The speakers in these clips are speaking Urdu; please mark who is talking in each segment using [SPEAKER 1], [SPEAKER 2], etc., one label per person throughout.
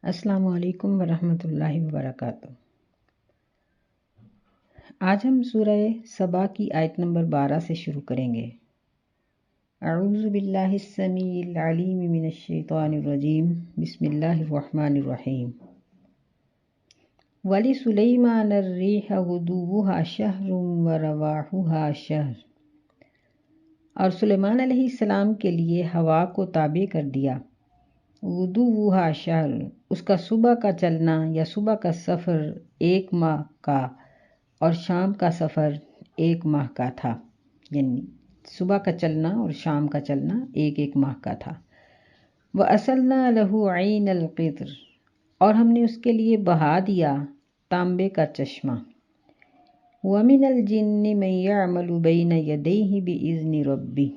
[SPEAKER 1] السلام علیکم ورحمۃ اللہ وبرکاتہ۔ آج ہم سورہ سبا کی آیت نمبر 12 سے شروع کریں گے۔ اعوذ باللہ السمیع العلیم من الشیطان الرجیم، بسم اللہ الرحمن الرحیم۔ وَلِسُلَيْمَانَ الرِّيحَ غُدُوُّهَا شَهْرٌ وَرَوَاحُهَا شَهْرٌ، اور سلیمان علیہ السلام کے لیے ہوا کو تابع کر دیا۔ غُدُوُّهَا شَهْرٌ، اس کا صبح کا چلنا یا صبح کا سفر 1 ماہ کا اور شام کا سفر 1 ماہ کا تھا، یعنی صبح کا چلنا اور شام کا چلنا ایک ماہ کا تھا۔ وَأَسَلْنَا لَهُ عَيْنَ الْقِطْرِ، اور ہم نے اس کے لیے بہا دیا تانبے کا چشمہ۔ وَمِنَ الْجِنِّ مَن يَعْمَلُ بَيْنَ يَدَيْهِ بِإِذْنِ رَبِّهِ،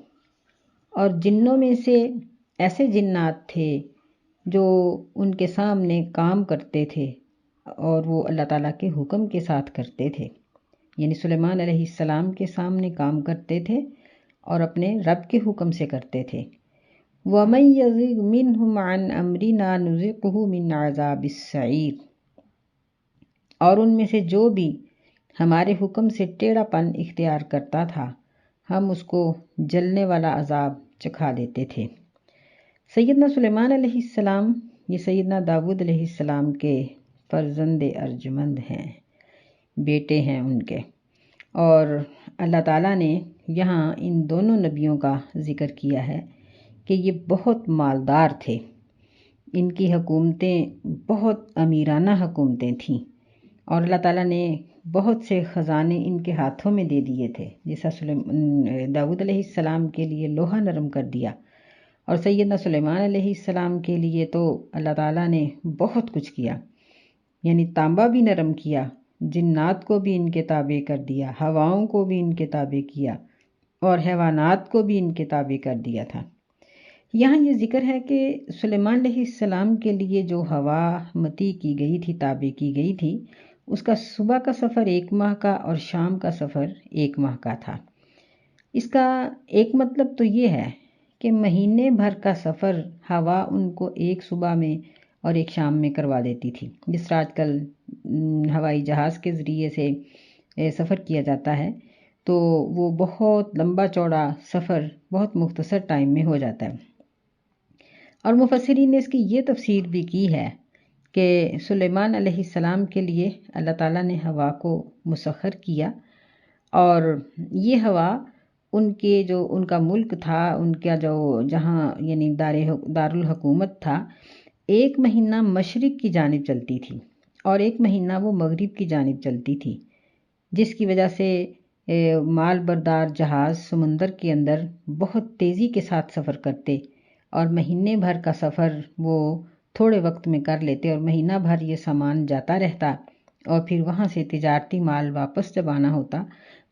[SPEAKER 1] اور جنوں میں سے ایسے جنات تھے جو ان کے سامنے کام کرتے تھے اور وہ اللہ تعالیٰ کے حکم کے ساتھ کرتے تھے، یعنی سلیمان علیہ السلام کے سامنے کام کرتے تھے اور اپنے رب کے حکم سے کرتے تھے۔ وَمَن يَزِغْ مِنْهُمْ عَنْ أَمْرِنَا نُذِقْهُ مِنْ عَذَابِ السَّعِيرِ، اور ان میں سے جو بھی ہمارے حکم سے ٹیڑھا پن اختیار کرتا تھا ہم اس کو جلنے والا عذاب چکھا دیتے تھے۔ سیدنا سلیمان علیہ السلام یہ سیدنا داؤد علیہ السلام کے فرزند ارجمند ہیں، بیٹے ہیں ان کے، اور اللہ تعالیٰ نے یہاں ان دونوں نبیوں کا ذکر کیا ہے کہ یہ بہت مالدار تھے، ان کی حکومتیں بہت امیرانہ حکومتیں تھیں، اور اللہ تعالیٰ نے بہت سے خزانے ان کے ہاتھوں میں دے دیے تھے، جیسا داؤد علیہ السلام کے لیے لوہا نرم کر دیا، اور سیدنا سلیمان علیہ السلام کے لیے تو اللہ تعالیٰ نے بہت کچھ کیا، یعنی تانبا بھی نرم کیا، جنات کو بھی ان کے تابع کر دیا، ہواؤں کو بھی ان کے تابع کیا، اور حیوانات کو بھی ان کے تابع کر دیا تھا۔ یہاں یہ ذکر ہے کہ سلیمان علیہ السلام کے لیے جو ہوا متی کی گئی تھی، تابع کی گئی تھی، اس کا صبح کا سفر 1 ماہ کا اور شام کا سفر 1 ماہ کا تھا۔ اس کا ایک مطلب تو یہ ہے کہ مہینے بھر کا سفر ہوا ان کو ایک صبح میں اور ایک شام میں کروا دیتی تھی، جس طرح آج کل ہوائی جہاز کے ذریعے سے سفر کیا جاتا ہے تو وہ بہت لمبا چوڑا سفر بہت مختصر ٹائم میں ہو جاتا ہے۔ اور مفسرین نے اس کی یہ تفسیر بھی کی ہے کہ سلیمان علیہ السلام کے لیے اللہ تعالیٰ نے ہوا کو مسخر کیا، اور یہ ہوا ان کے جو ان کا ملک تھا، ان کا جو جہاں یعنی دارالحکومت تھا، 1 مہینہ مشرق کی جانب چلتی تھی اور 1 مہینہ وہ مغرب کی جانب چلتی تھی، جس کی وجہ سے مال بردار جہاز سمندر کے اندر بہت تیزی کے ساتھ سفر کرتے، اور مہینے بھر کا سفر وہ تھوڑے وقت میں کر لیتے، اور مہینہ بھر یہ سامان جاتا رہتا، اور پھر وہاں سے تجارتی مال واپس جب آنا ہوتا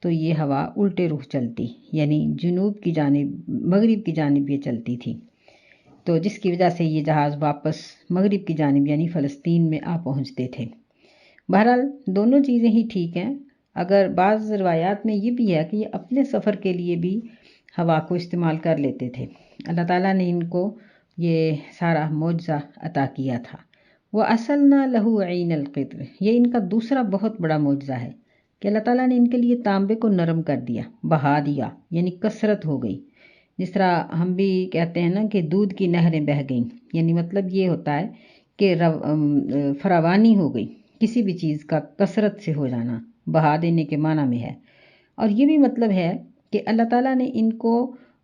[SPEAKER 1] تو یہ ہوا الٹے رخ چلتی، یعنی جنوب کی جانب مغرب کی جانب یہ چلتی تھی، تو جس کی وجہ سے یہ جہاز واپس مغرب کی جانب یعنی فلسطین میں آ پہنچتے تھے۔ بہرحال دونوں چیزیں ہی ٹھیک ہیں، اگر بعض روایات میں یہ بھی ہے کہ یہ اپنے سفر کے لیے بھی ہوا کو استعمال کر لیتے تھے، اللہ تعالیٰ نے ان کو یہ سارا معجزہ عطا کیا تھا۔ وَأَسَلْنَا لَهُ عَيْنَ الْقِطْرِ، یہ ان کا دوسرا بہت بڑا معجزہ ہے کہ اللہ تعالیٰ نے ان کے لیے تانبے کو نرم کر دیا، بہا دیا، یعنی کثرت ہو گئی، جس طرح ہم بھی کہتے ہیں نا کہ دودھ کی نہریں بہہ گئیں، یعنی مطلب یہ ہوتا ہے کہ فراوانی ہو گئی، کسی بھی چیز کا کثرت سے ہو جانا بہا دینے کے معنی میں ہے۔ اور یہ بھی مطلب ہے کہ اللہ تعالیٰ نے ان کو،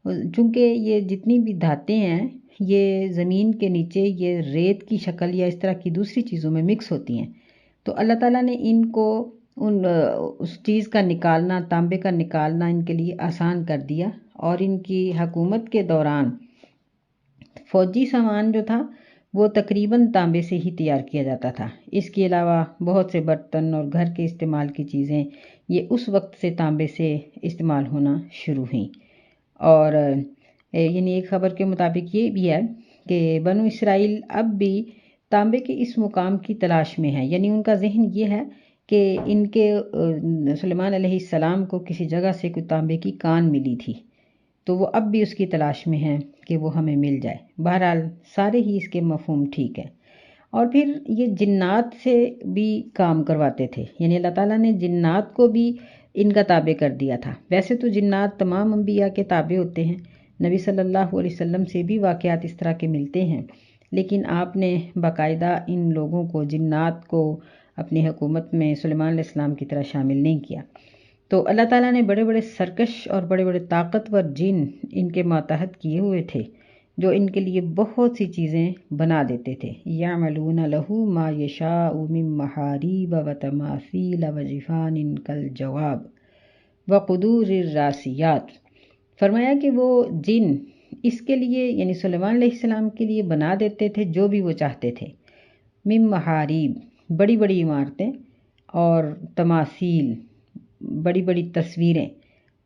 [SPEAKER 1] چونکہ یہ جتنی بھی دھاتیں ہیں یہ زمین کے نیچے یہ ریت کی شکل یا اس طرح کی دوسری چیزوں میں مکس ہوتی ہیں، تو اللہ تعالیٰ نے ان کو اس چیز کا نکالنا، تانبے کا نکالنا ان کے لیے آسان کر دیا، اور ان کی حکومت کے دوران فوجی سامان جو تھا وہ تقریباً تانبے سے ہی تیار کیا جاتا تھا، اس کے علاوہ بہت سے برتن اور گھر کے استعمال کی چیزیں یہ اس وقت سے تانبے سے استعمال ہونا شروع ہوئیں۔ اور یعنی ایک خبر کے مطابق یہ بھی ہے کہ بنو اسرائیل اب بھی تانبے کے اس مقام کی تلاش میں ہے، یعنی ان کا ذہن یہ ہے کہ ان کے سلیمان علیہ السلام کو کسی جگہ سے کوئی تانبے کی کان ملی تھی، تو وہ اب بھی اس کی تلاش میں ہیں کہ وہ ہمیں مل جائے۔ بہرحال سارے ہی اس کے مفہوم ٹھیک ہے۔ اور پھر یہ جنات سے بھی کام کرواتے تھے، یعنی اللہ تعالیٰ نے جنات کو بھی ان کا تابع کر دیا تھا۔ ویسے تو جنات تمام انبیاء کے تابع ہوتے ہیں، نبی صلی اللہ علیہ وسلم سے بھی واقعات اس طرح کے ملتے ہیں، لیکن آپ نے باقاعدہ ان لوگوں کو، جنات کو، اپنی حکومت میں سلیمان علیہ السلام کی طرح شامل نہیں کیا۔ تو اللہ تعالیٰ نے بڑے بڑے سرکش اور بڑے بڑے طاقتور جن ان کے ماتحت کیے ہوئے تھے، جو ان کے لیے بہت سی چیزیں بنا دیتے تھے۔ یعملون لہ ما یشاء من محاریب و تماثیل و جفان کالجواب وقدور الراسیات۔ فرمایا کہ وہ جن اس کے لیے، یعنی سلیمان علیہ السلام کے لیے بنا دیتے تھے جو بھی وہ چاہتے تھے، من محاریب بڑی بڑی عمارتیں، اور تماثیل بڑی بڑی تصویریں،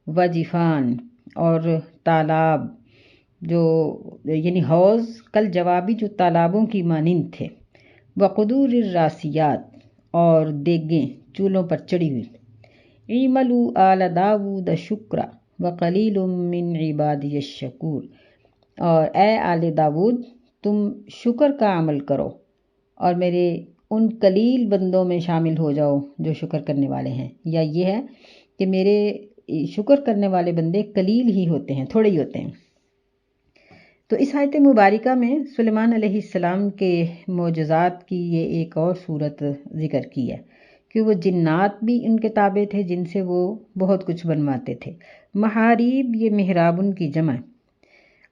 [SPEAKER 1] وجفان اور تالاب، جو یعنی حوض کل جوابی جو تالابوں کی مانند تھے، وقدور الراسیات اور دیگیں چولہوں پر چڑھی ہوئی، اعملوا آل داود شکرا وقلیل من عبادی الشکور، اور اے آل داود تم شکر کا عمل کرو اور میرے ان قلیل بندوں میں شامل ہو جاؤ جو شکر کرنے والے ہیں، یا یہ ہے کہ میرے شکر کرنے والے بندے قلیل ہی ہوتے ہیں، تھوڑے ہی ہوتے ہیں۔ تو اس آیت مبارکہ میں سلیمان علیہ السلام کے معجزات کی یہ ایک اور صورت ذکر کی ہے کہ وہ جنات بھی ان کے تابع تھے جن سے وہ بہت کچھ بنواتے تھے۔ محاریب یہ محرابن کی جمع ہے،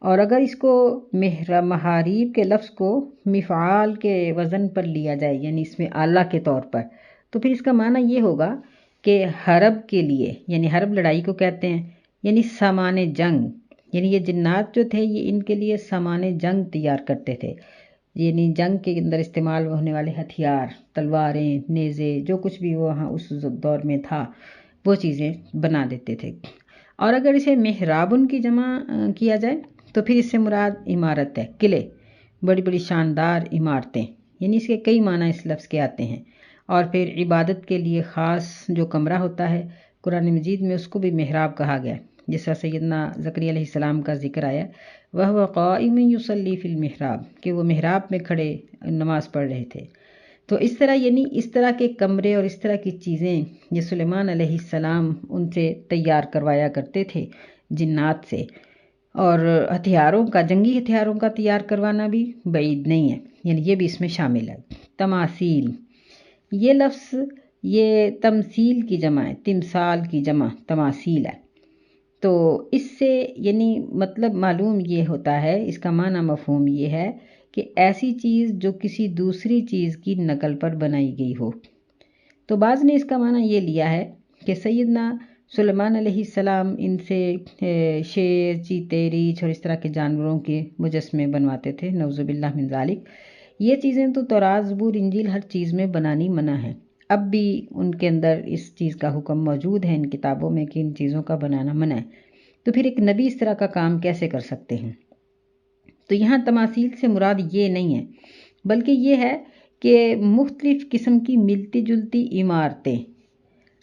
[SPEAKER 1] اور اگر اس کو محاریب کے لفظ کو مفعال کے وزن پر لیا جائے، یعنی اس میں آلہ کے طور پر، تو پھر اس کا معنی یہ ہوگا کہ حرب کے لیے، یعنی حرب لڑائی کو کہتے ہیں، یعنی سامان جنگ، یعنی یہ جنات جو تھے یہ ان کے لیے سامان جنگ تیار کرتے تھے، یعنی جنگ کے اندر استعمال ہونے والے ہتھیار، تلواریں، نیزے، جو کچھ بھی وہاں اس دور میں تھا وہ چیزیں بنا دیتے تھے۔ اور اگر اسے محرابن کی جمع کیا جائے تو پھر اس سے مراد عمارت ہے، قلعے، بڑی بڑی شاندار عمارتیں، یعنی اس کے کئی معنی اس لفظ کے آتے ہیں۔ اور پھر عبادت کے لیے خاص جو کمرہ ہوتا ہے، قرآن مجید میں اس کو بھی محراب کہا گیا ہے، جس طرح سیدنا زکریا علیہ السلام کا ذکر آیا، وَهُوَ قَائِمٌ يُصَلِّي فِي الْمِحْرَابِ، کہ وہ محراب میں کھڑے نماز پڑھ رہے تھے۔ تو اس طرح یعنی اس طرح کے کمرے اور اس طرح کی چیزیں یہ سلیمان علیہ السلام ان سے تیار کروایا کرتے تھے جنات سے۔ اور ہتھیاروں کا، جنگی ہتھیاروں کا تیار کروانا بھی بعید نہیں ہے، یعنی یہ بھی اس میں شامل ہے۔ تماثیل یہ لفظ یہ تمثیل کی جمع ہے، تمثال کی جمع تماثیل ہے۔ تو اس سے یعنی مطلب معلوم یہ ہوتا ہے، اس کا معنی مفہوم یہ ہے کہ ایسی چیز جو کسی دوسری چیز کی نقل پر بنائی گئی ہو۔ تو بعض نے اس کا معنی یہ لیا ہے کہ سیدنا سلیمان علیہ السلام ان سے شیر، چیتے، ریچھ اور اس طرح کے جانوروں کے مجسمے بنواتے تھے، نعوذ باللہ من ذالک۔ یہ چیزیں تو تورات، زبور، انجیل ہر چیز میں بنانی منع ہے، اب بھی ان کے اندر اس چیز کا حکم موجود ہے ان کتابوں میں کہ ان چیزوں کا بنانا منع ہے۔ تو پھر ایک نبی اس طرح کا کام کیسے کر سکتے ہیں؟ تو یہاں تماثیل سے مراد یہ نہیں ہے، بلکہ یہ ہے کہ مختلف قسم کی ملتی جلتی عمارتیں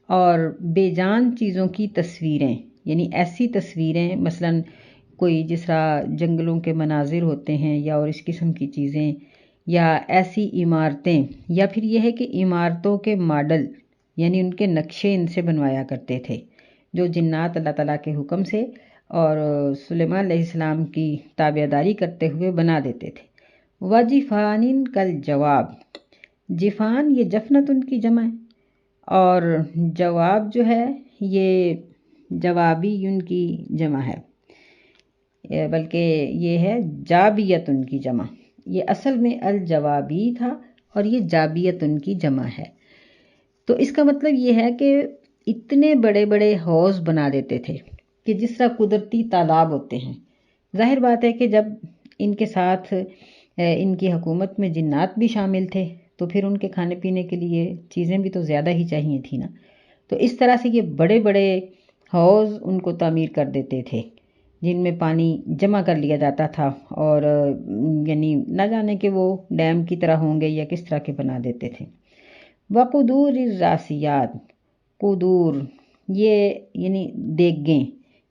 [SPEAKER 1] اور بے جان چیزوں کی تصویریں، یعنی ایسی تصویریں مثلاً کوئی جس طرح جنگلوں کے مناظر ہوتے ہیں یا اور اس قسم کی چیزیں، یا ایسی عمارتیں، یا پھر یہ ہے کہ عمارتوں کے ماڈل، یعنی ان کے نقشے ان سے بنوایا کرتے تھے، جو جنات اللہ تعالیٰ کے حکم سے اور سلیمان علیہ السلام کی تابعداری کرتے ہوئے بنا دیتے تھے۔ وجفان کالجواب، جفان یہ جفنت ان کی جمع ہے، اور جواب جو ہے یہ جوابی ان کی جمع ہے، بلکہ یہ ہے جابیت ان کی جمع، یہ اصل میں الجوابی تھا اور یہ جابیت ان کی جمع ہے۔ تو اس کا مطلب یہ ہے کہ اتنے بڑے بڑے حوض بنا دیتے تھے کہ جس طرح قدرتی تالاب ہوتے ہیں۔ ظاہر بات ہے کہ جب ان کے ساتھ ان کی حکومت میں جنات بھی شامل تھے تو پھر ان کے کھانے پینے کے لیے چیزیں بھی تو زیادہ ہی چاہیے تھی نا، تو اس طرح سے یہ بڑے بڑے حوض ان کو تعمیر کر دیتے تھے جن میں پانی جمع کر لیا جاتا تھا، اور یعنی نہ جانے کہ وہ ڈیم کی طرح ہوں گے یا کس طرح کے بنا دیتے تھے۔ وقدور الراسیات، قدور یہ یعنی دیگیں،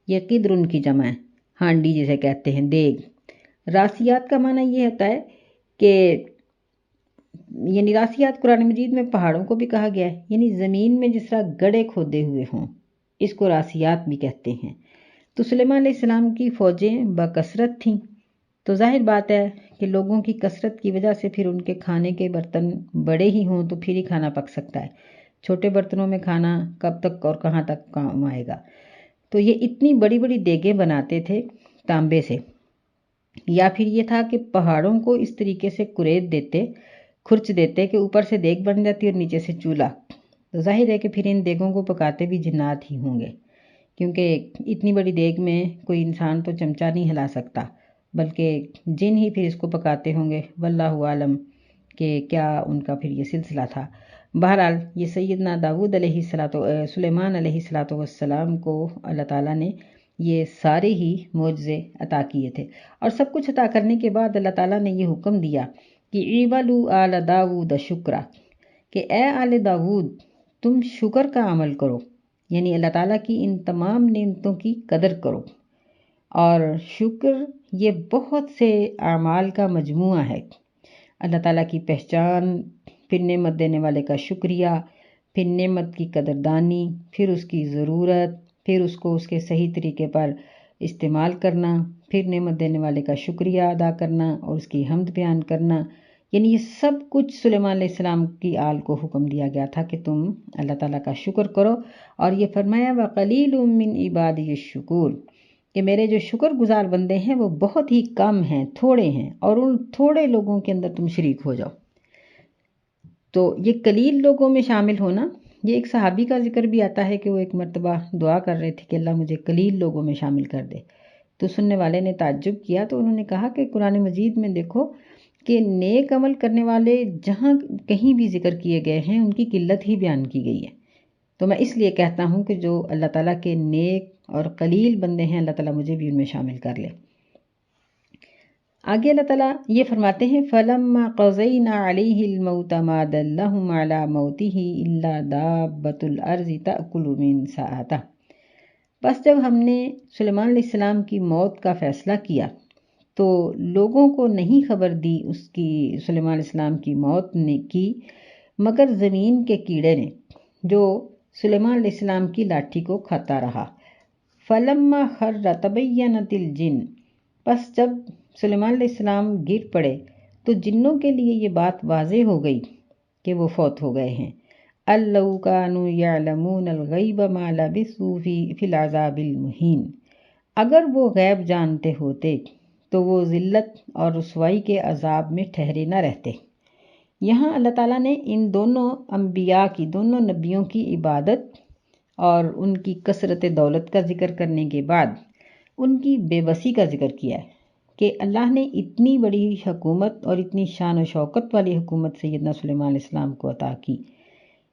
[SPEAKER 1] یہ قدر ان کی جمع ہے، ہانڈی جسے کہتے ہیں، دیگ۔ راسیات کا معنی یہ ہوتا ہے کہ یعنی راسیات قرآن مجید میں پہاڑوں کو بھی کہا گیا ہے، یعنی زمین میں جس طرح گڑھے کھودے ہوئے ہوں، اس کو راسیات بھی کہتے ہیں۔ تو سلیمان علیہ السلام کی فوجیں بکثرت تھیں، تو ظاہر بات ہے کہ لوگوں کی کثرت کی وجہ سے پھر ان کے کھانے کے برتن بڑے ہی ہوں تو پھر ہی کھانا پک سکتا ہے، چھوٹے برتنوں میں کھانا کب تک اور کہاں تک کام آئے گا۔ تو یہ اتنی بڑی بڑی دیگیں بناتے تھے تانبے سے، یا پھر یہ تھا کہ پہاڑوں کو اس طریقے سے کریت دیتے، کھرچ دیتے کہ اوپر سے دیگ بن جاتی اور نیچے سے چولہا۔ تو ظاہر ہے کہ پھر ان دیگوں کو پکاتے بھی جنات ہی ہوں گے، کیونکہ اتنی بڑی دیگ میں کوئی انسان تو چمچہ نہیں ہلا سکتا، بلکہ جن ہی پھر اس کو پکاتے ہوں گے، واللہ عالم کہ کیا ان کا پھر یہ سلسلہ تھا۔ بہرحال یہ سیدنا داؤد سلیمان علیہ السلام کو اللہ تعالیٰ نے یہ سارے ہی معجزے عطا کیے تھے، اور سب کچھ عطا کرنے کے بعد اللہ تعالیٰ نے یہ حکم دیا کہ اعملوا آل داؤد شکرا، کہ اے آل داؤد تم شکر کا عمل کرو، یعنی اللہ تعالیٰ کی ان تمام نعمتوں کی قدر کرو۔ اور شکر یہ بہت سے اعمال کا مجموعہ ہے، اللہ تعالیٰ کی پہچان، پھر نعمت دینے والے کا شکریہ، پھر نعمت کی قدردانی، پھر اس کی ضرورت، پھر اس کو اس کے صحیح طریقے پر استعمال کرنا، پھر نعمت دینے والے کا شکریہ ادا کرنا اور اس کی حمد بیان کرنا، یعنی یہ سب کچھ سلیمان علیہ السلام کی آل کو حکم دیا گیا تھا کہ تم اللہ تعالیٰ کا شکر کرو۔ اور یہ فرمایا وَقَلِيلٌ مِّنْ عِبَادِيَ الشُّكُورُ، کہ میرے جو شکر گزار بندے ہیں وہ بہت ہی کم ہیں، تھوڑے ہیں، اور ان تھوڑے لوگوں کے اندر تم شریک ہو جاؤ۔ تو یہ قلیل لوگوں میں شامل ہونا، یہ ایک صحابی کا ذکر بھی آتا ہے کہ وہ ایک مرتبہ دعا کر رہے تھے کہ اللہ مجھے قلیل لوگوں میں شامل کر دے۔ تو سننے والے نے تعجب کیا، تو انہوں نے کہا کہ قرآن مجید میں دیکھو کہ نیک عمل کرنے والے جہاں کہیں بھی ذکر کیے گئے ہیں ان کی قلت ہی بیان کی گئی ہے۔ تو میں اس لیے کہتا ہوں کہ جو اللہ تعالیٰ کے نیک اور قلیل بندے ہیں، اللہ تعالیٰ مجھے بھی ان میں شامل کر لے۔ آگے اللہ تعالیٰ یہ فرماتے ہیں فَلَمَّا قَضَيْنَا عَلَيْهِ الْمَوْتَ مَا دَلَّهُمْ عَلَى مَوْتِهِ إِلَّا دَابَّةُ الْأَرْضِ تَأْكُلُ مِنْ سَأَتَهُ۔ بس جب ہم نے سلیمان علیہ السلام کی موت کا فیصلہ کیا تو لوگوں کو نہیں خبر دی اس کی، سلیمان علیہ السلام کی موت نے کی، مگر زمین کے کیڑے نے جو سلیمان علیہ السلام کی لاٹھی کو کھاتا رہا۔ فَلَمَّا خَرَّ تَبَيَّنَتِ الْجِنُّ، بس جب سلیمان علیہ السلام گر پڑے تو جنوں کے لیے یہ بات واضح ہو گئی کہ وہ فوت ہو گئے ہیں۔ اَلَّوْ كَانُوا يَعْلَمُونَ الْغَيْبَ مَا لَبِثُوا فِي الْعَذَابِ الْمُهِينِ، اگر وہ غیب جانتے ہوتے تو وہ ذلت اور رسوائی کے عذاب میں ٹھہرے نہ رہتے۔ یہاں اللہ تعالیٰ نے ان دونوں انبیاء کی، دونوں نبیوں کی عبادت اور ان کی کثرت دولت کا ذکر کرنے کے بعد ان کی بے بسی کا ذکر کیا ہے کہ اللہ نے اتنی بڑی حکومت اور اتنی شان و شوکت والی حکومت سیدنا سلیمان علیہ السلام کو عطا کی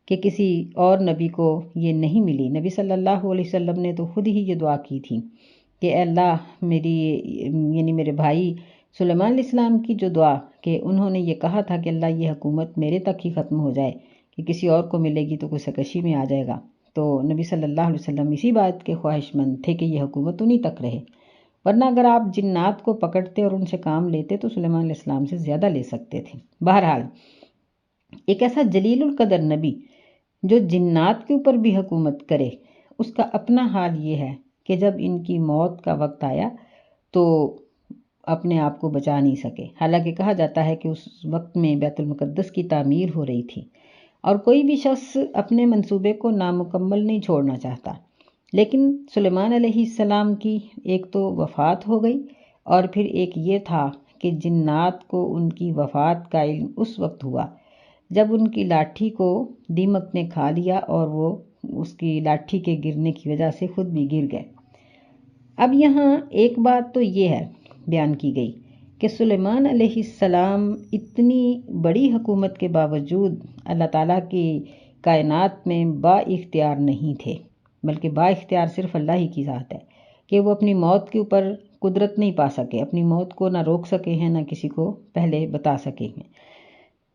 [SPEAKER 1] کہ کسی اور نبی کو یہ نہیں ملی۔ نبی صلی اللہ علیہ وسلم نے تو خود ہی یہ دعا کی تھی کہ اے اللہ میرے بھائی سلیمان علیہ السلام کی جو دعا کہ انہوں نے یہ کہا تھا کہ اللہ یہ حکومت میرے تک ہی ختم ہو جائے، کہ کسی اور کو ملے گی تو کوئی سرکشی میں آ جائے گا، تو نبی صلی اللہ علیہ وسلم اسی بات کے خواہش مند تھے کہ یہ حکومت انہی تک رہے، ورنہ اگر آپ جنات کو پکڑتے اور ان سے کام لیتے تو سلیمان علیہ السلام سے زیادہ لے سکتے تھے۔ بہرحال ایک ایسا جلیل القدر نبی جو جنات کے اوپر بھی حکومت کرے، اس کا اپنا حال یہ ہے کہ جب ان کی موت کا وقت آیا تو اپنے آپ کو بچا نہیں سکے، حالانکہ کہا جاتا ہے کہ اس وقت میں بیت المقدس کی تعمیر ہو رہی تھی اور کوئی بھی شخص اپنے منصوبے کو نامکمل نہیں چھوڑنا چاہتا، لیکن سلیمان علیہ السلام کی ایک تو وفات ہو گئی، اور پھر ایک یہ تھا کہ جنات کو ان کی وفات کا علم اس وقت ہوا جب ان کی لاٹھی کو دیمک نے کھا لیا اور وہ اس کی لاٹھی کے گرنے کی وجہ سے خود بھی گر گئے۔ اب یہاں ایک بات تو یہ ہے بیان کی گئی کہ سلیمان علیہ السلام اتنی بڑی حکومت کے باوجود اللہ تعالیٰ کی کائنات میں با اختیار نہیں تھے، بلکہ با اختیار صرف اللہ ہی کی ذات ہے کہ وہ اپنی موت کے اوپر قدرت نہیں پا سکے، اپنی موت کو نہ روک سکے ہیں نہ کسی کو پہلے بتا سکے ہیں۔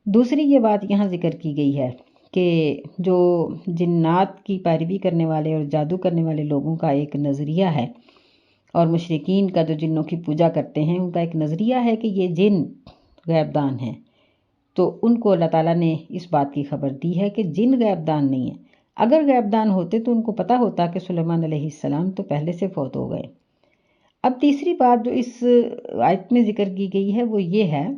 [SPEAKER 1] دوسری یہ بات یہاں ذکر کی گئی ہے کہ جو جنات کی پیروی کرنے والے اور جادو کرنے والے لوگوں کا ایک نظریہ ہے، اور مشرکین کا جو جنوں کی پوجا کرتے ہیں ان کا ایک نظریہ ہے کہ یہ جن غیب دان ہیں، تو ان کو اللہ تعالیٰ نے اس بات کی خبر دی ہے کہ جن غیب دان نہیں ہیں. اگر غیب دان ہوتے تو ان کو پتہ ہوتا کہ سلیمان علیہ السلام تو پہلے سے فوت ہو گئے. اب تیسری بات جو اس آیت میں ذکر کی گئی ہے وہ یہ ہے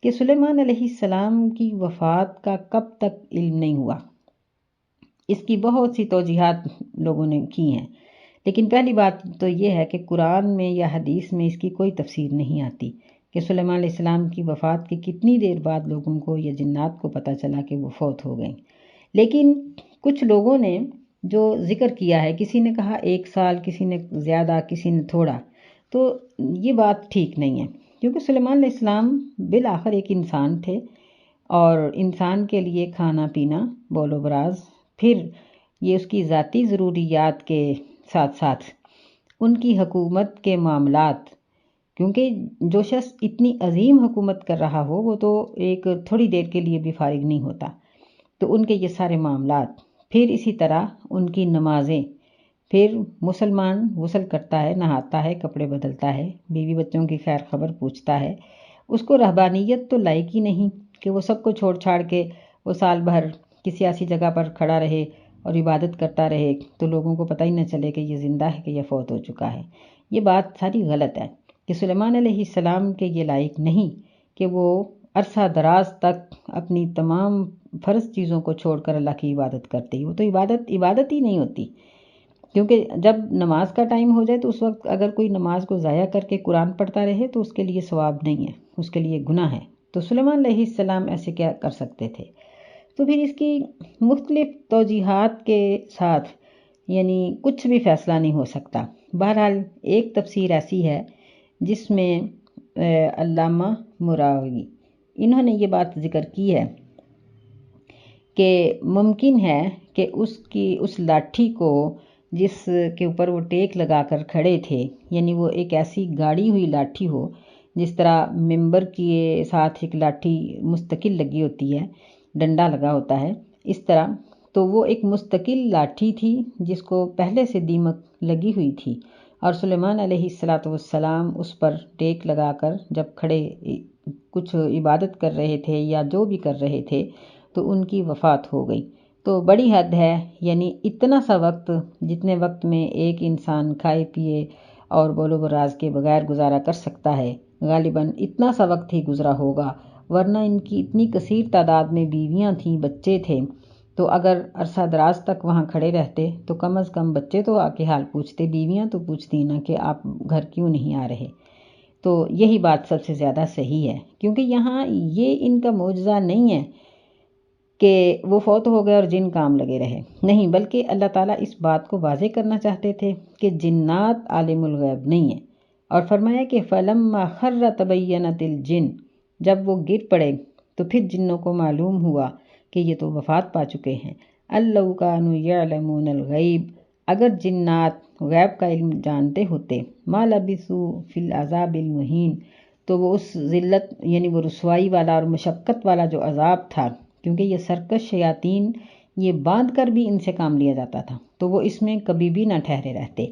[SPEAKER 1] کہ سلیمان علیہ السلام کی وفات کا کب تک علم نہیں ہوا. اس کی بہت سی توجیحات لوگوں نے کی ہیں، لیکن پہلی بات تو یہ ہے کہ قرآن میں یا حدیث میں اس کی کوئی تفسیر نہیں آتی کہ سلیمان علیہ السلام کی وفات کے کتنی دیر بعد لوگوں کو یا جنات کو پتہ چلا کہ وہ فوت ہو گئیں. لیکن کچھ لوگوں نے جو ذکر کیا ہے، کسی نے کہا 1 سال، کسی نے زیادہ، کسی نے تھوڑا، تو یہ بات ٹھیک نہیں ہے، کیونکہ سلیمان علیہ السلام بالآخر ایک انسان تھے، اور انسان کے لیے کھانا پینا، بول و براز، پھر یہ اس کی ذاتی ضروریات کے ساتھ ساتھ ان کی حکومت کے معاملات، کیونکہ جو شخص اتنی عظیم حکومت کر رہا ہو وہ تو ایک تھوڑی دیر کے لیے بھی فارغ نہیں ہوتا، تو ان کے یہ سارے معاملات، پھر اسی طرح ان کی نمازیں، پھر مسلمان غسل کرتا ہے، نہاتا ہے، کپڑے بدلتا ہے، بیوی بچوں کی خیر خبر پوچھتا ہے، اس کو رہبانیت تو لائق ہی نہیں کہ وہ سب کو چھوڑ چھاڑ کے وہ سال بھر کسی ایسی جگہ پر کھڑا رہے اور عبادت کرتا رہے تو لوگوں کو پتہ ہی نہ چلے کہ یہ زندہ ہے کہ یہ فوت ہو چکا ہے. یہ بات ساری غلط ہے کہ سلیمان علیہ السلام کے یہ لائق نہیں کہ وہ عرصہ دراز تک اپنی تمام فرض چیزوں کو چھوڑ کر اللہ کی عبادت کرتے. وہ تو عبادت ہی نہیں ہوتی، کیونکہ جب نماز کا ٹائم ہو جائے تو اس وقت اگر کوئی نماز کو ضائع کر کے قرآن پڑھتا رہے تو اس کے لیے ثواب نہیں ہے، اس کے لیے گناہ ہے. تو سلیمان علیہ السلام ایسے کیا کر سکتے تھے؟ تو پھر اس کی مختلف توجیحات کے ساتھ یعنی کچھ بھی فیصلہ نہیں ہو سکتا. بہرحال ایک تفسیر ایسی ہے جس میں علامہ مراغی انہوں نے یہ بات ذکر کی ہے کہ ممکن ہے کہ اس لاٹھی کو جس کے اوپر وہ ٹیک لگا کر کھڑے تھے، یعنی وہ ایک ایسی گاڑی ہوئی لاٹھی ہو جس طرح ممبر کے ساتھ ایک لاٹھی مستقل لگی ہوتی ہے، ڈنڈا لگا ہوتا ہے، اس طرح تو وہ ایک مستقل لاٹھی تھی جس کو پہلے سے دیمک لگی ہوئی تھی، اور سلیمان علیہ السلام اس پر ٹیک لگا کر جب کھڑے کچھ عبادت کر رہے تھے یا جو بھی کر رہے تھے تو ان کی وفات ہو گئی. تو بڑی حد ہے، یعنی اتنا سا وقت جتنے وقت میں ایک انسان کھائے پیے اور بول و براز کے بغیر گزارا کر سکتا ہے، غالباً اتنا سا وقت ہی گزرا ہوگا، ورنہ ان کی اتنی کثیر تعداد میں بیویاں تھیں، بچے تھے، تو اگر عرصہ دراز تک وہاں کھڑے رہتے تو کم از کم بچے تو آ کے حال پوچھتے، بیویاں تو پوچھتی نا کہ آپ گھر کیوں نہیں آ رہے. تو یہی بات سب سے زیادہ صحیح ہے، کیونکہ یہاں یہ ان کا معجزہ نہیں ہے کہ وہ فوت ہو گئے اور جن کام لگے رہے، نہیں، بلکہ اللہ تعالیٰ اس بات کو واضح کرنا چاہتے تھے کہ جنات عالم الغیب نہیں ہیں، اور فرمایا کہ فَلَمَّا خَرَّ تَبَيَّنَتِ الْجِنُّ، جب وہ گر پڑے تو پھر جنوں کو معلوم ہوا کہ یہ تو وفات پا چکے ہیں. اَلَّوْ كَانُوا يَعْلَمُونَ الْغَيْبَ، اگر جنات غیب کا علم جانتے ہوتے، مَا لَبِثُوا فِي الْعَذَابِ الْمُهِينِ، تو وہ اس ذلت یعنی وہ رسوائی والا اور مشقت والا جو عذاب تھا، کیونکہ یہ سرکش شیاطین یہ باندھ کر بھی ان سے کام لیا جاتا تھا، تو وہ اس میں کبھی بھی نہ ٹھہرے رہتے،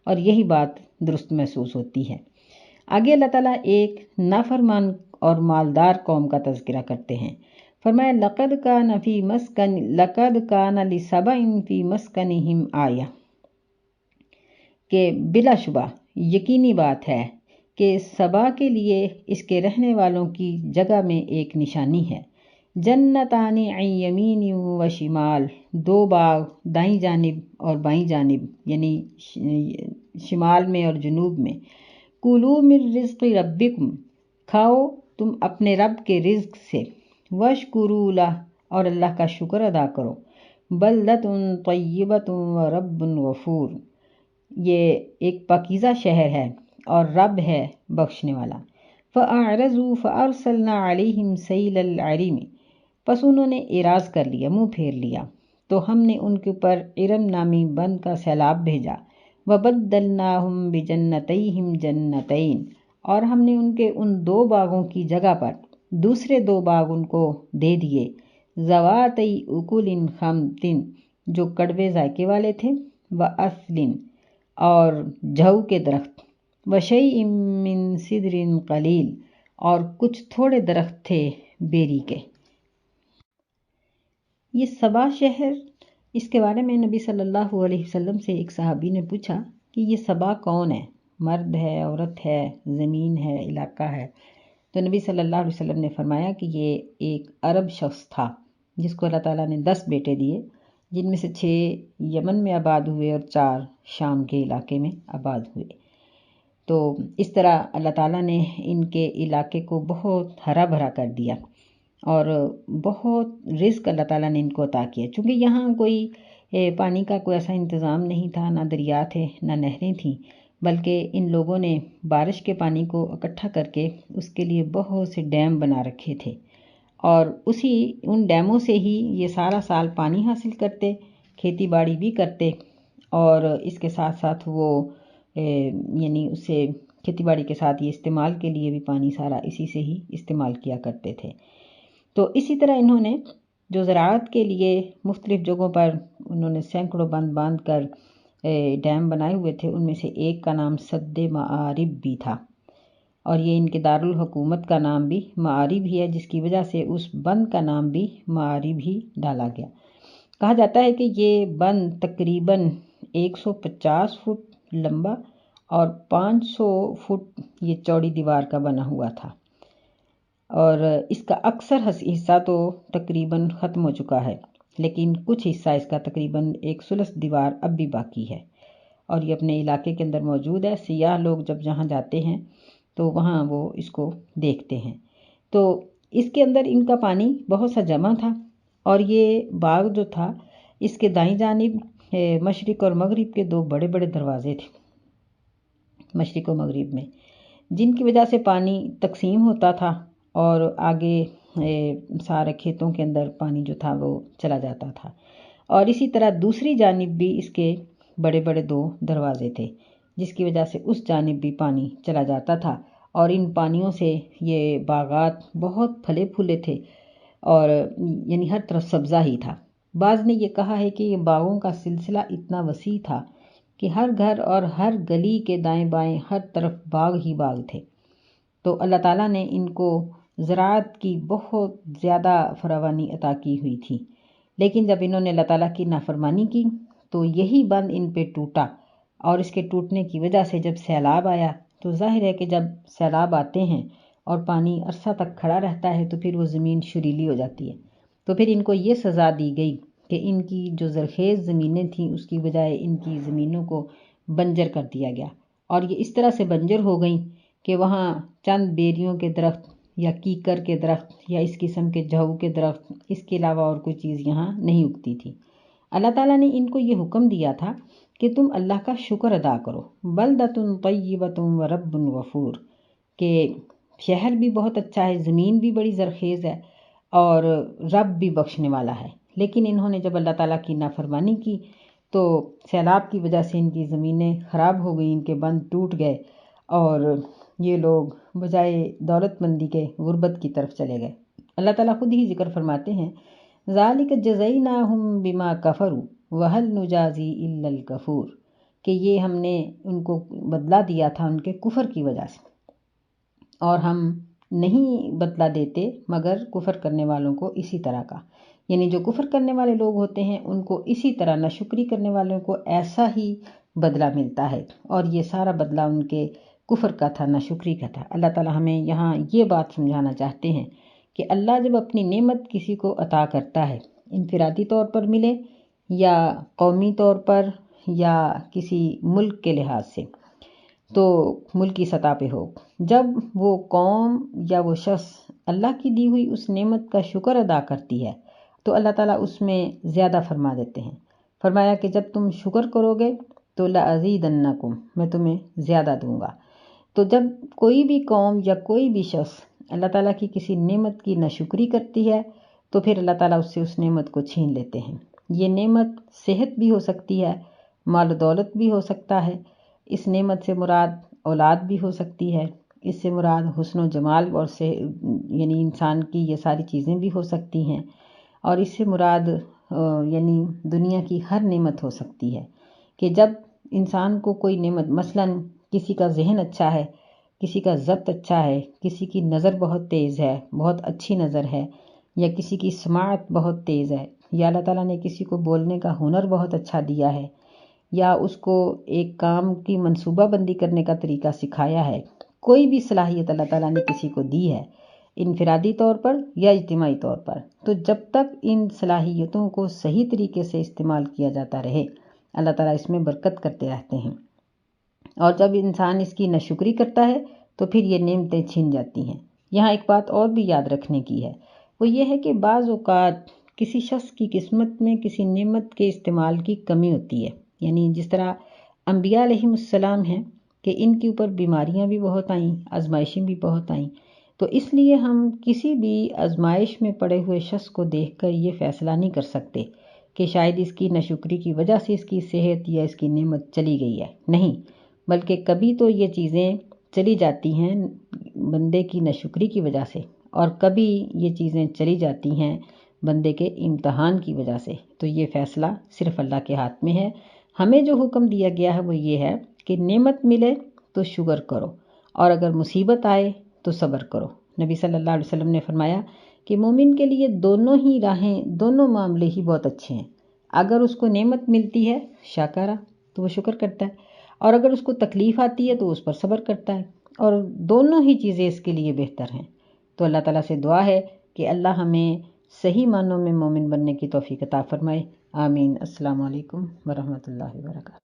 [SPEAKER 1] اور یہی بات درست محسوس ہوتی ہے. آگے اللہ تعالیٰ ایک نافرمان اور مالدار قوم کا تذکرہ کرتے ہیں. فرمایا لَقَدْ كَانَ لِسَبَإٍ فِي مَسْكَنِهِمْ آیَةٌ، کہ بلا شبہ یقینی بات ہے کہ سبا کے لیے اس کے رہنے والوں کی جگہ میں ایک نشانی ہے. جنتان عن یمین و شمال، 2 باغ دائیں جانب اور بائیں جانب، یعنی شمال میں اور جنوب میں. کُلُوا من رزق ربکم، کھاؤ تم اپنے رب کے رزق سے. واشکروا لہ، اور اللہ کا شکر ادا کرو. بلدۃ طیبۃ و رب غفور، یہ ایک پاکیزہ شہر ہے اور رب ہے بخشنے والا. فَأَعْرَضُوا فَأَرْسَلْنَا عَلَيْهِمْ سَيْلَ الْعَرِمِ، پس انہوں نے اعراض کر لیا، منہ پھیر لیا، تو ہم نے ان کے اوپر ارم نامی بند کا سیلاب بھیجا. وَبَدَّلْنَاهُمْ بِجَنَّتَيْهِمْ جَنَّتَيْنِ، اور ہم نے ان کے ان 2 باغوں کی جگہ پر دوسرے 2 باغ ان کو دے دیے. ذَوَاتَيْ أُكُلٍ خَمْطٍ، جو کڑوے ذائقے والے تھے. وَأَثْلٍ، اور جھو کے درخت. وَشَيْءٍ مِّن سِدْرٍ قَلِيلٍ، اور کچھ تھوڑے درخت تھے بیری کے. یہ سبا شہر، اس کے بارے میں نبی صلی اللہ علیہ وسلم سے ایک صحابی نے پوچھا کہ یہ سبا کون ہے، مرد ہے، عورت ہے، زمین ہے، علاقہ ہے؟ تو نبی صلی اللہ علیہ وسلم نے فرمایا کہ یہ ایک عرب شخص تھا جس کو اللہ تعالیٰ نے 10 بیٹے دیے، جن میں سے 6 یمن میں آباد ہوئے اور 4 شام کے علاقے میں آباد ہوئے۔ تو اس طرح اللہ تعالیٰ نے ان کے علاقے کو بہت ہرا بھرا کر دیا اور بہت رزق اللہ تعالیٰ نے ان کو عطا کیا، چونکہ یہاں کوئی پانی کا کوئی ایسا انتظام نہیں تھا، نہ دریا تھے نہ نہریں تھیں، بلکہ ان لوگوں نے بارش کے پانی کو اکٹھا کر کے اس کے لیے بہت سے ڈیم بنا رکھے تھے، اور ان ڈیموں سے ہی یہ سارا سال پانی حاصل کرتے، کھیتی باڑی بھی کرتے، اور اس کے ساتھ ساتھ وہ یعنی اسے کھیتی باڑی کے ساتھ یہ استعمال کے لیے بھی پانی سارا اسی سے ہی استعمال کیا کرتے تھے۔ تو اسی طرح انہوں نے جو زراعت کے لیے مختلف جگہوں پر انہوں نے سینکڑوں بند باندھ کر ڈیم بنائے ہوئے تھے، ان میں سے ایک کا نام سد معارب بھی تھا، اور یہ ان کے دارالحکومت کا نام بھی معارب ہی ہے، جس کی وجہ سے اس بند کا نام بھی معارب ہی ڈالا گیا۔ کہا جاتا ہے کہ یہ بند تقریباً 150 فٹ لمبا اور 500 فٹ یہ چوڑی دیوار کا بنا ہوا تھا، اور اس کا اکثر حصہ تو تقریباً ختم ہو چکا ہے، لیکن کچھ حصہ اس کا تقریباً ایک ثلث دیوار اب بھی باقی ہے، اور یہ اپنے علاقے کے اندر موجود ہے۔ سیاح لوگ جب جہاں جاتے ہیں تو وہاں وہ اس کو دیکھتے ہیں۔ تو اس کے اندر ان کا پانی بہت سا جمع تھا، اور یہ باغ جو تھا اس کے دائیں جانب مشرق اور مغرب کے 2 بڑے بڑے دروازے تھے مشرق و مغرب میں، جن کی وجہ سے پانی تقسیم ہوتا تھا اور آگے سارے کھیتوں کے اندر پانی جو تھا وہ چلا جاتا تھا، اور اسی طرح دوسری جانب بھی اس کے بڑے بڑے 2 دروازے تھے، جس کی وجہ سے اس جانب بھی پانی چلا جاتا تھا، اور ان پانیوں سے یہ باغات بہت پھلے پھولے تھے، اور یعنی ہر طرف سبزہ ہی تھا۔ بعض نے یہ کہا ہے کہ یہ باغوں کا سلسلہ اتنا وسیع تھا کہ ہر گھر اور ہر گلی کے دائیں بائیں ہر طرف باغ ہی باغ تھے۔ تو اللہ تعالیٰ نے ان کو زراعت کی بہت زیادہ فراوانی عطا کی ہوئی تھی، لیکن جب انہوں نے اللہ تعالیٰ کی نافرمانی کی تو یہی بند ان پہ ٹوٹا، اور اس کے ٹوٹنے کی وجہ سے جب سیلاب آیا تو ظاہر ہے کہ جب سیلاب آتے ہیں اور پانی عرصہ تک کھڑا رہتا ہے تو پھر وہ زمین شریلی ہو جاتی ہے، تو پھر ان کو یہ سزا دی گئی کہ ان کی جو زرخیز زمینیں تھیں اس کی بجائے ان کی زمینوں کو بنجر کر دیا گیا، اور یہ اس طرح سے بنجر ہو گئیں کہ وہاں چند بیریوں کے درخت یا کیکر کے درخت یا اس قسم کے جھاؤ کے درخت، اس کے علاوہ اور کوئی چیز یہاں نہیں اگتی تھی۔ اللہ تعالیٰ نے ان کو یہ حکم دیا تھا کہ تم اللہ کا شکر ادا کرو، بلدۃ طیبۃ ورب غفور، کہ شہر بھی بہت اچھا ہے، زمین بھی بڑی زرخیز ہے، اور رب بھی بخشنے والا ہے۔ لیکن انہوں نے جب اللہ تعالیٰ کی نافرمانی کی تو سیلاب کی وجہ سے ان کی زمینیں خراب ہو گئیں، ان کے بند ٹوٹ گئے، اور یہ لوگ بجائے دولت مندی کے غربت کی طرف چلے گئے۔ اللہ تعالیٰ خود ہی ذکر فرماتے ہیں ذالک جزیناہم بما کفروا وہل نجازی الا الکفور، کہ یہ ہم نے ان کو بدلہ دیا تھا ان کے کفر کی وجہ سے، اور ہم نہیں بدلہ دیتے مگر کفر کرنے والوں کو اسی طرح کا، یعنی جو کفر کرنے والے لوگ ہوتے ہیں ان کو اسی طرح ناشکری کرنے والوں کو ایسا ہی بدلہ ملتا ہے، اور یہ سارا بدلہ ان کے کفر کا تھا، ناشکری کا تھا۔ اللہ تعالیٰ ہمیں یہاں یہ بات سمجھانا چاہتے ہیں کہ اللہ جب اپنی نعمت کسی کو عطا کرتا ہے، انفرادی طور پر ملے یا قومی طور پر یا کسی ملک کے لحاظ سے، تو ملکی سطح پہ ہو، جب وہ قوم یا وہ شخص اللہ کی دی ہوئی اس نعمت کا شکر ادا کرتی ہے تو اللہ تعالیٰ اس میں زیادہ فرما دیتے ہیں۔ فرمایا کہ جب تم شکر کرو گے تو لَأَزِيدَنَّكُمْ، میں تمہیں زیادہ دوں گا۔ تو جب کوئی بھی قوم یا کوئی بھی شخص اللہ تعالیٰ کی کسی نعمت کی ناشکری کرتی ہے تو پھر اللہ تعالیٰ اس سے اس نعمت کو چھین لیتے ہیں۔ یہ نعمت صحت بھی ہو سکتی ہے، مال و دولت بھی ہو سکتا ہے، اس نعمت سے مراد اولاد بھی ہو سکتی ہے، اس سے مراد حسن و جمال اور سے یعنی انسان کی یہ ساری چیزیں بھی ہو سکتی ہیں، اور اس سے مراد یعنی دنیا کی ہر نعمت ہو سکتی ہے، کہ جب انسان کو کوئی نعمت، مثلاً کسی کا ذہن اچھا ہے، کسی کا ضبط اچھا ہے، کسی کی نظر بہت تیز ہے، بہت اچھی نظر ہے، یا کسی کی سماعت بہت تیز ہے، یا اللہ تعالیٰ نے کسی کو بولنے کا ہنر بہت اچھا دیا ہے، یا اس کو ایک کام کی منصوبہ بندی کرنے کا طریقہ سکھایا ہے، کوئی بھی صلاحیت اللہ تعالیٰ نے کسی کو دی ہے انفرادی طور پر یا اجتماعی طور پر، تو جب تک ان صلاحیتوں کو صحیح طریقے سے استعمال کیا جاتا رہے اللہ تعالیٰ اس میں برکت کرتے رہتے ہیں، اور جب انسان اس کی ناشکری کرتا ہے تو پھر یہ نعمتیں چھن جاتی ہیں۔ یہاں ایک بات اور بھی یاد رکھنے کی ہے، وہ یہ ہے کہ بعض اوقات کسی شخص کی قسمت میں کسی نعمت کے استعمال کی کمی ہوتی ہے، یعنی جس طرح انبیاء علیہم السلام ہیں کہ ان کے اوپر بیماریاں بھی بہت آئیں، آزمائشیں بھی بہت آئیں، تو اس لیے ہم کسی بھی آزمائش میں پڑے ہوئے شخص کو دیکھ کر یہ فیصلہ نہیں کر سکتے کہ شاید اس کی ناشکری کی وجہ سے اس کی صحت یا اس کی نعمت چلی گئی ہے، نہیں، بلکہ کبھی تو یہ چیزیں چلی جاتی ہیں بندے کی ناشکری کی وجہ سے، اور کبھی یہ چیزیں چلی جاتی ہیں بندے کے امتحان کی وجہ سے، تو یہ فیصلہ صرف اللہ کے ہاتھ میں ہے۔ ہمیں جو حکم دیا گیا ہے وہ یہ ہے کہ نعمت ملے تو شکر کرو، اور اگر مصیبت آئے تو صبر کرو۔ نبی صلی اللہ علیہ وسلم نے فرمایا کہ مومن کے لیے دونوں ہی راہیں، دونوں معاملے ہی بہت اچھے ہیں۔ اگر اس کو نعمت ملتی ہے شاکرہ تو وہ شکر کرتا ہے، اور اگر اس کو تکلیف آتی ہے تو اس پر صبر کرتا ہے، اور دونوں ہی چیزیں اس کے لیے بہتر ہیں۔ تو اللہ تعالیٰ سے دعا ہے کہ اللہ ہمیں صحیح معنوں میں مومن بننے کی توفیق عطا فرمائے، آمین۔ السلام علیکم ورحمۃ اللہ وبرکاتہ۔